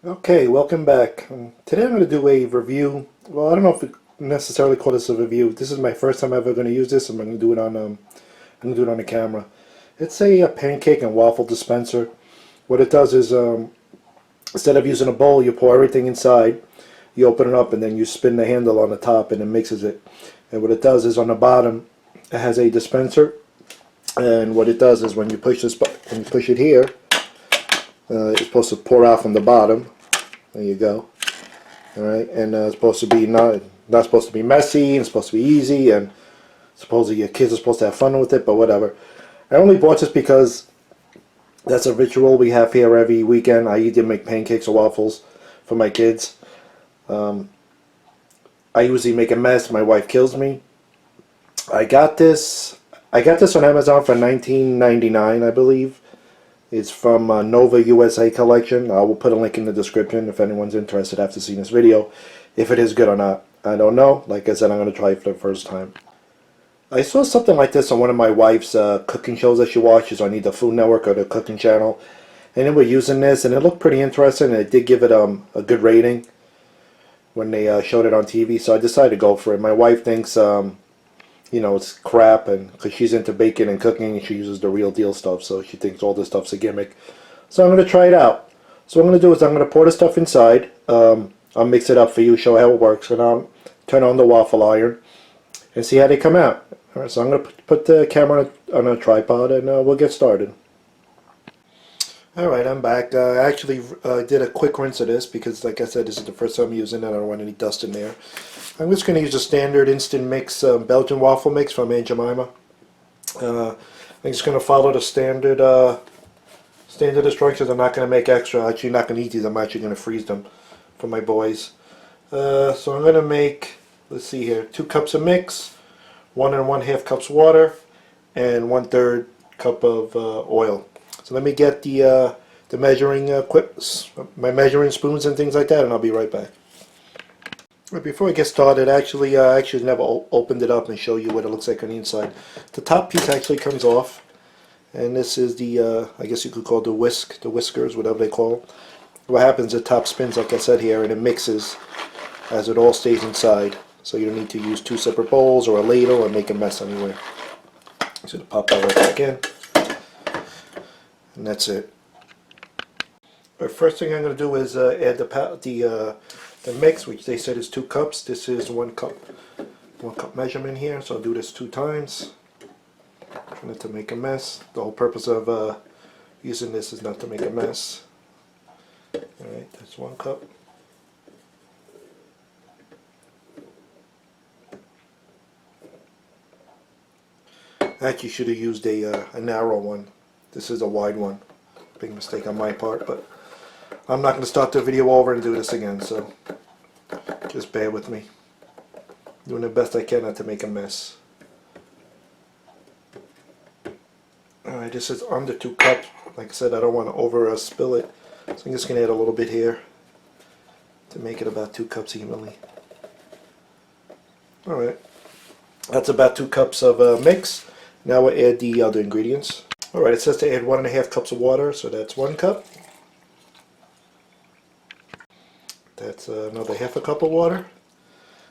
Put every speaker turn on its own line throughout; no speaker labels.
Okay, welcome back. Today I'm going to do a review. Well, I don't know if we necessarily call this a review. This is my first time ever going to use this. I'm going to do it on the camera. It's a pancake and waffle dispenser. What it does is instead of using a bowl, you pour everything inside. You open it up and then you spin the handle on the top and it mixes it. And what it does is on the bottom, it has a dispenser. And what it does is when you push it here, it's supposed to pour out from the bottom. There you go. All right, and it's supposed to be not supposed to be messy, and it's supposed to be easy, and supposedly your kids are supposed to have fun with it. But whatever. I only bought this because that's a ritual we have here every weekend. I either make pancakes or waffles for my kids. I usually make a mess. My wife kills me. I got this on Amazon for $19.99, I believe. It's from Nova USA collection. I will put a link in the description if anyone's interested after seeing this video. If it is good or not, I don't know. Like I said, I'm going to try it for the first time. I saw something like this on one of my wife's cooking shows that she watches on either Food Network or the cooking channel. And they were using this, and it looked pretty interesting. And it did give it a good rating when they showed it on TV. So I decided to go for it. My wife thinks it's crap, and because she's into baking and cooking, she uses the real deal stuff, so she thinks all this stuff's a gimmick. So I'm going to try it out. So what I'm going to do is I'm going to pour the stuff inside. I'll mix it up for you, show how it works, and I'll turn on the waffle iron and see how they come out. Alright, so I'm going to put the camera on a tripod, and we'll get started. Alright, I'm back. I actually did a quick rinse of this because, like I said, this is the first time I'm using it. I don't want any dust in there. I'm just going to use a standard instant mix Belgian waffle mix from Aunt Jemima. I'm just going to follow the standard instructions. I'm not going to make extra. Actually, not going to eat these. I'm actually going to freeze them for my boys. So I'm going to make, let's see here, 2 cups of mix, 1 1/2 cups water, and 1/3 cup of oil. So let me get the measuring my measuring spoons and things like that, and I'll be right back. Before I get started, I actually never opened it up and show you what it looks like on the inside. The top piece actually comes off, and this is the, I guess you could call it the whiskers, whatever they call it. What happens, the top spins, like I said here, and it mixes as it all stays inside. So you don't need to use 2 separate bowls or a ladle or make a mess anywhere. So to pop that right back in, and that's it. The first thing I'm going to do is add the mix, which they said is 2 cups. This is 1 cup measurement here, so I'll do this 2 times. Try not to make a mess. The whole purpose of using this is not to make a mess. Alright, that's 1 cup. Actually, should have used a narrow one. This is a wide one. Big mistake on my part, but I'm not going to start the video over and do this again, so just bear with me. Doing the best I can not to make a mess. Alright, this is under 2 cups. Like I said, I don't want to over spill it, so I'm just going to add a little bit here to make it about 2 cups evenly. Alright, that's about 2 cups of mix. Now we'll add the other ingredients. Alright, it says to add 1 1/2 cups of water, so that's 1 cup. That's another 1/2 cup of water.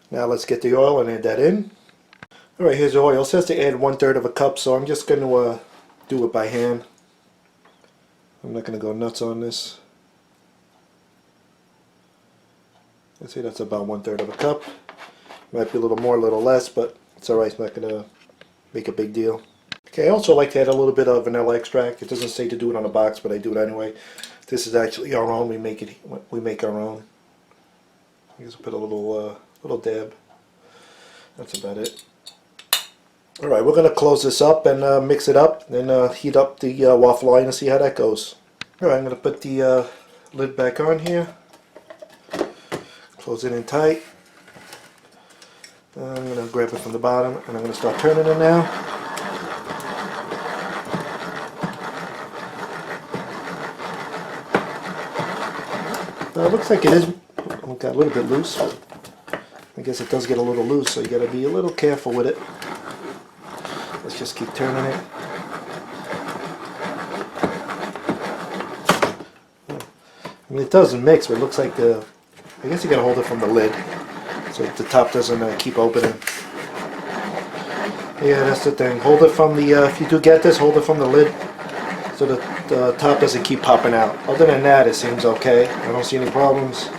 Now let's get the oil and add that in. Alright, here's the oil. It says to add 1/3 of a cup, so I'm just going to do it by hand. I'm not going to go nuts on this. Let's see, that's about 1/3 of a cup. Might be a little more, a little less, but it's alright. It's not going to make a big deal. Okay, I also like to add a little bit of vanilla extract. It doesn't say to do it on a box, but I do it anyway. This is actually our own. We make our own. I guess I'll put a little dab. That's about it. Alright, we're going to close this up and mix it up, and heat up the waffle iron and see how that goes. Alright, I'm going to put the lid back on here. Close it in tight. I'm going to grab it from the bottom, and I'm going to start turning it now. It looks like it is got a little bit loose. I guess it does get a little loose, so you got to be a little careful with it. Let's just keep turning it. I mean, it doesn't mix, but it looks like the... I guess you gotta hold it from the lid so the top doesn't keep opening. Yeah, that's the thing. Hold it from the... if you do get this, hold it from the lid so the top doesn't keep popping out. Other than that, it seems okay. I don't see any problems.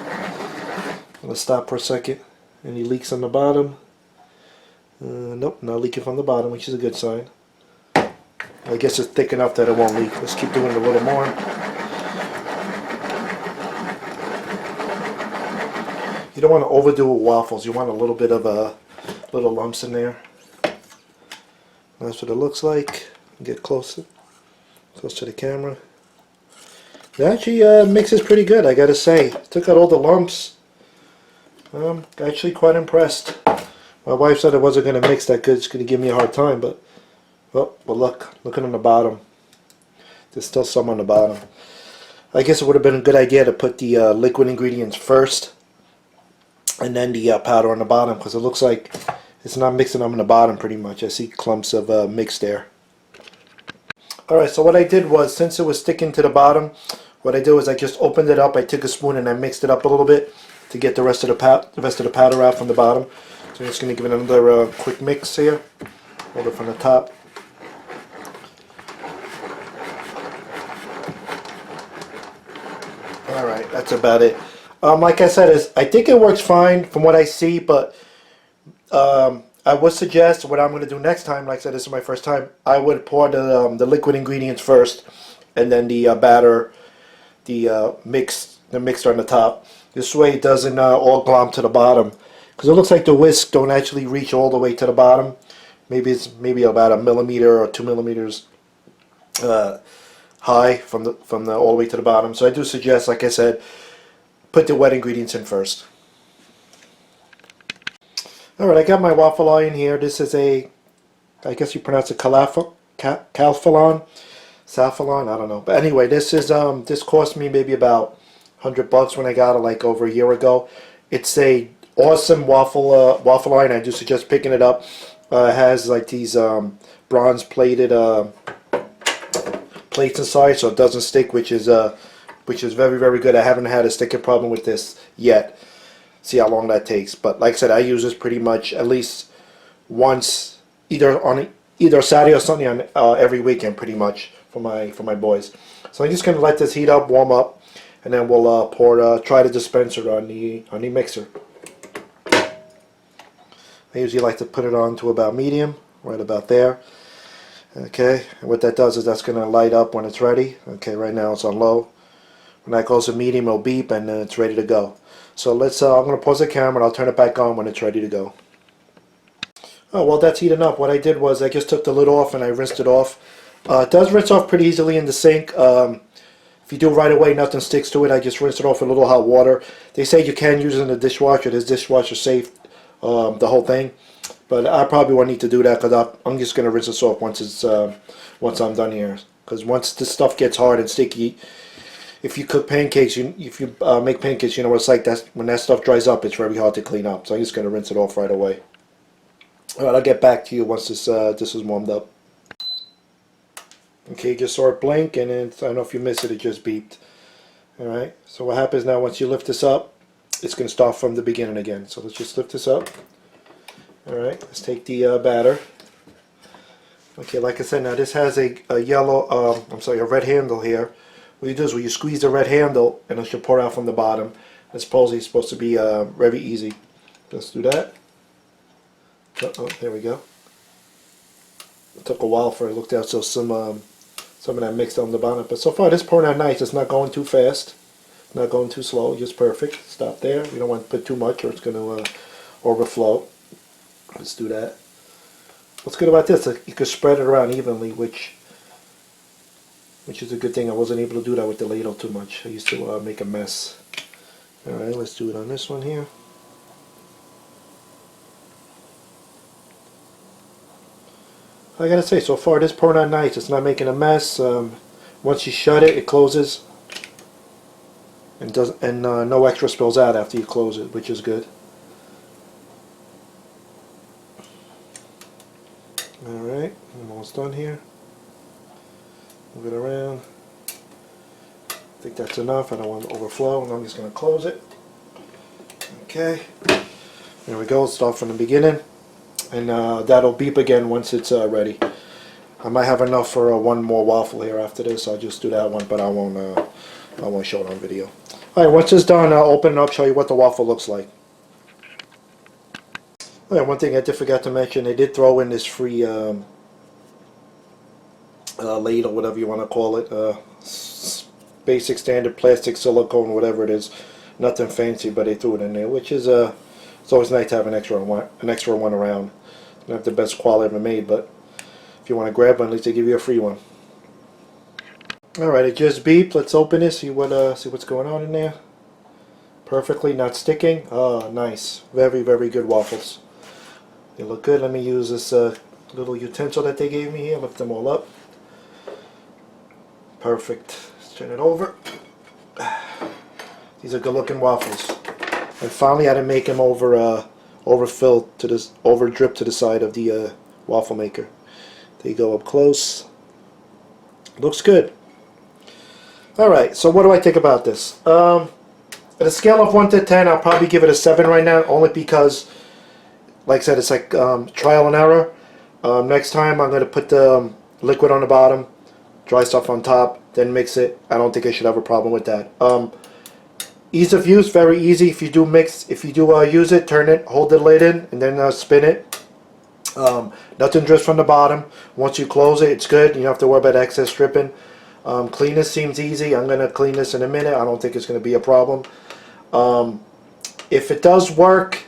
Let's stop for a second. Any leaks on the bottom? Nope, not leaking from the bottom, which is a good sign. I guess it's thick enough that it won't leak. Let's keep doing it a little more. You don't want to overdo it with waffles. You want a little bit of little lumps in there. That's what it looks like. Get closer, close to the camera. It actually mixes pretty good, I gotta say. Took out all the lumps. Actually quite impressed. My wife said it wasn't going to mix that good. It's going to give me a hard time, but look on the bottom. There's still some on the bottom. I guess it would have been a good idea to put the liquid ingredients first and then the powder on the bottom, because it looks like it's not mixing up on the bottom pretty much. I see clumps of mix there. Alright, so what I did was, since it was sticking to the bottom, what I did was I just opened it up. I took a spoon and I mixed it up a little bit to get the rest of the powder out from the bottom. So I'm just going to give it another quick mix here. Hold it from the top. Alright, that's about it. Like I said, I think it works fine from what I see, but I would suggest what I'm going to do next time. Like I said, this is my first time. I would pour the liquid ingredients first, and then the batter, the mixed on the top. This way it doesn't all glom to the bottom. Because it looks like the whisk don't actually reach all the way to the bottom. Maybe it's about 1 millimeter or 2 millimeters high from the all the way to the bottom. So I do suggest, like I said, put the wet ingredients in first. Alright, I got my waffle iron here. This is I guess you pronounce it calphalon, Salfalon, I don't know. But anyway, this cost me maybe about $100 when I got it, like over a year ago. It's a awesome waffle iron. I do suggest picking it up. It has like these bronze plated plates inside, so it doesn't stick, which is very, very good. I haven't had a sticking problem with this yet. See how long that takes. But like I said, I use this pretty much at least once, either Saturday or Sunday on every weekend, pretty much for my boys. So I'm just gonna let this heat up, warm up, and then we'll try the dispenser on the mixer. I usually like to put it on to about medium, right about there. Okay, and what that does is that's going to light up when it's ready. Okay, right now it's on low. When that goes to medium, it'll beep, and then it's ready to go. So let's. I'm going to pause the camera, and I'll turn it back on when it's ready to go. Oh, well, that's heating up. What I did was I just took the lid off and I rinsed it off. It does rinse off pretty easily in the sink. If you do it right away, nothing sticks to it. I just rinsed it off with a little hot water. They say you can use it in the dishwasher. This dishwasher safe. The whole thing, but I probably won't need to do that because I'm just going to rinse this off once I'm done here. Because once this stuff gets hard and sticky, if you cook pancakes, if you make pancakes, you know what it's like. When that stuff dries up, it's very hard to clean up. So I'm just going to rinse it off right away. All right, I'll get back to you once this is warmed up. Okay, you just saw it blink, and then I don't know if you missed it. It just beeped. All right. So what happens now? Once you lift this up, it's going to start from the beginning again. So let's just lift this up. Alright, let's take the batter. Okay, like I said, now this has a red handle here. What you do is when you squeeze the red handle, and it should pour out from the bottom. It's supposed to be very easy. Let's do that. Oh, there we go. It took a while for it looked out, so some of that mixed on the bottom. But so far, this pouring out nice. It's not going too fast. Not going too slow, just perfect. Stop there. You don't want to put too much or it's going to overflow. Let's do that. What's good about this? You can spread it around evenly, which is a good thing. I wasn't able to do that with the ladle too much. I used to make a mess. Alright, let's do it on this one here. I gotta say, so far this pouring out nice. It's not making a mess. Once you shut it, it closes. And no extra spills out after you close it, which is good. Alright, I'm almost done here. Move it around. think that's enough. I don't want it to overflow, and I'm just going to close it. Okay, there we go. Start from the beginning, and that'll beep again once it's ready. I might have enough for one more waffle here after this. I'll just do that one, but I won't show it on video. All right, once it's done, I'll open it up, show you what the waffle looks like. All right, one thing I did forget to mention, they did throw in this free lid, or whatever you want to call it, basic standard plastic silicone, whatever it is, nothing fancy, but they threw it in there, which is it's always nice to have an extra one around. Not the best quality ever made, but if you want to grab one, at least they give you a free one. All right, it just beeped. Let's open it, see what's going on in there. Perfectly, not sticking. Oh, nice, very good waffles. They look good. Let me use this little utensil that they gave me here. Lift them all up. Perfect. Let's turn it over. These are good looking waffles. And finally, I had to make them overfill to this, over drip to the side of the waffle maker. They go up close. Looks good. All right. So what do I think about this? At a scale of 1 to 10, I'll probably give it a 7 right now, only because, like I said, it's like trial and error. Next time, I'm going to put the liquid on the bottom, dry stuff on top, then mix it. I don't think I should have a problem with that. Ease of use, very easy. If you do use it, turn it, hold the lid in, and then spin it. Nothing drips from the bottom. Once you close it, it's good. You don't have to worry about excess dripping. Clean this seems easy. I'm going to clean this in a minute. I don't think it's going to be a problem. If it does work,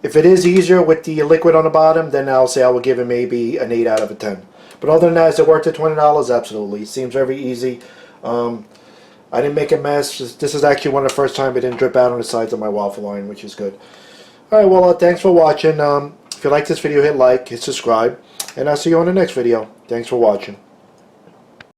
if it is easier with the liquid on the bottom, then I'll say I would give it maybe an 8 out of a 10. But other than that, is it worth the $20? Absolutely. It seems very easy. I didn't make a mess. This is actually one of the first time it didn't drip out on the sides of my waffle iron, which is good. Alright, well, thanks for watching. If you like this video, hit like, hit subscribe, and I'll see you on the next video. Thanks for watching.